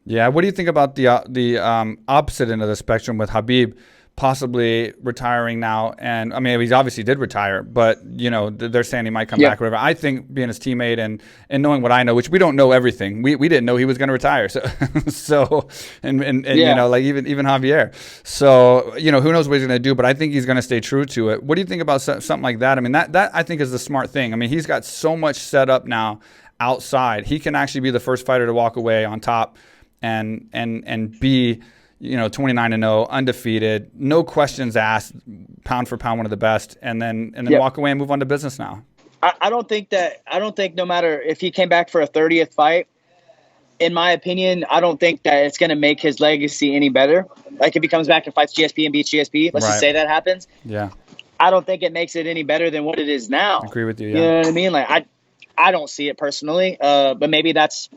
Yeah. What do you think about the opposite end of the spectrum with Khabib possibly retiring now? And I mean, he obviously did retire, but they're saying he might come Yeah. back or whatever. I think being his teammate and knowing what I know, which we don't know everything, we didn't know he was going to retire. So so and Yeah. like even Javier. So who knows what he's going to do, but I think he's going to stay true to it. What do you think about something like that? I mean, that I think is the smart thing. I mean, he's got so much set up now outside. He can actually be the first fighter to walk away on top and be 29-0, undefeated, no questions asked, pound for pound one of the best, and then Yep. walk away and move on to business now. I don't think no matter if he came back for a 30th fight, in my opinion, I don't think that it's going to make his legacy any better. Like if he comes back and fights GSP and beats GSP, let's just Right. say that happens. Yeah. I don't think it makes it any better than what it is now. I agree with you. You Yeah. know what I mean? Like I don't see it personally, but maybe that's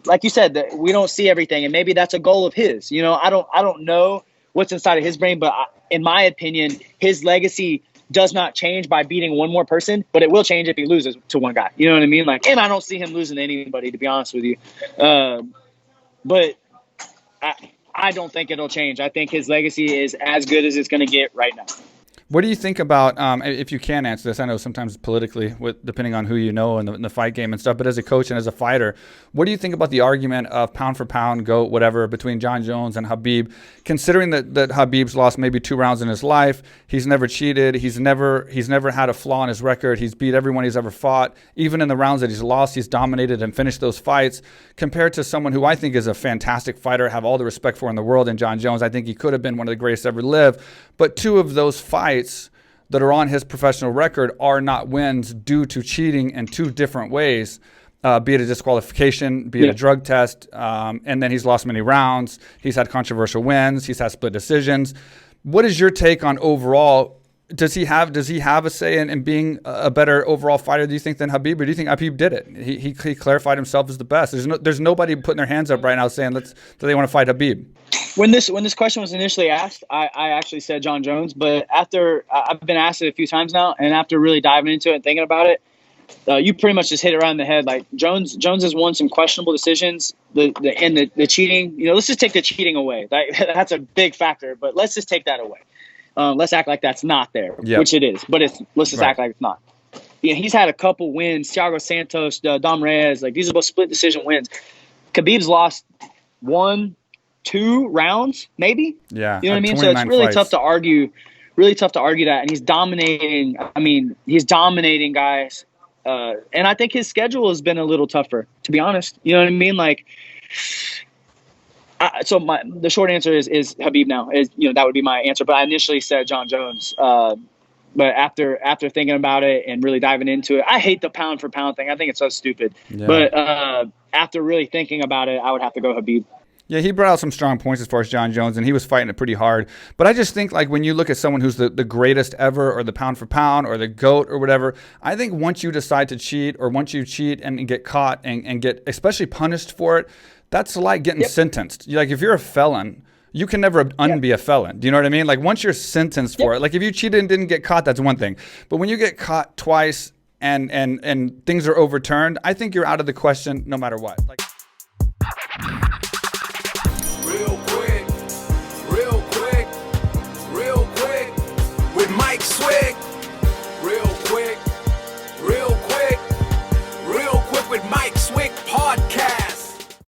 like you said that we don't see everything, and maybe that's a goal of his. I don't know what's inside of his brain, but in my opinion, his legacy does not change by beating one more person, but it will change if he loses to one guy. You know what I mean? Like, and I don't see him losing to anybody, to be honest with you. But I don't think it'll change. I think his legacy is as good as it's going to get right now. What do you think about, if you can answer this, I know sometimes politically, depending on who you know in the fight game and stuff, but as a coach and as a fighter, what do you think about the argument of pound for pound, GOAT, whatever, between Jon Jones and Khabib, considering that Khabib's lost maybe 2 rounds in his life, he's never cheated, he's never had a flaw in his record, he's beat everyone he's ever fought, even in the rounds that he's lost, he's dominated and finished those fights, compared to someone who I think is a fantastic fighter, have all the respect for in the world, and Jon Jones, I think he could have been one of the greatest ever live, but 2 of those fights that are on his professional record are not wins due to cheating in 2 different ways, be it a disqualification, be it a drug test, and then he's lost many rounds. He's had controversial wins. He's had split decisions. What is your take on overall? Does he have a say in being a better overall fighter, do you think, than Khabib? Or do you think Khabib did it? He clarified himself as the best. There's nobody putting their hands up right now saying that they want to fight Khabib. When this question was initially asked, I actually said Jon Jones, but after I've been asked it a few times now, and after really diving into it and thinking about it, you pretty much just hit it right in the head. Like Jones has won some questionable decisions. The cheating, let's just take the cheating away. That's a big factor, but let's just take that away. Let's act like that's not there, which it is. But let's just act like it's not. Yeah, he's had a couple wins. Thiago Santos, Dom Reyes, like these are both split decision wins. Khabib's lost 1-2 rounds, maybe. Yeah, you know what I mean. So it's really tough to argue. Really tough to argue that, and he's dominating. I mean, he's dominating guys. And I think his schedule has been a little tougher, to be honest. You know what I mean? Like, so the short answer is Khabib now. That would be my answer. But I initially said Jon Jones. But after thinking about it and really diving into it, I hate the pound for pound thing. I think it's so stupid. Yeah. But after really thinking about it, I would have to go Khabib. Yeah, he brought out some strong points as far as Jon Jones, and he was fighting it pretty hard. But I just think, like, when you look at someone who's the greatest ever, or the pound for pound, or the GOAT, or whatever, I think once you decide to cheat, or once you cheat and get caught and get especially punished for it, that's like getting sentenced. Like, if you're a felon, you can never unbe a felon. Do you know what I mean? Like, once you're sentenced for it, like if you cheated and didn't get caught, that's one thing. But when you get caught twice and things are overturned, I think you're out of the question no matter what. Like.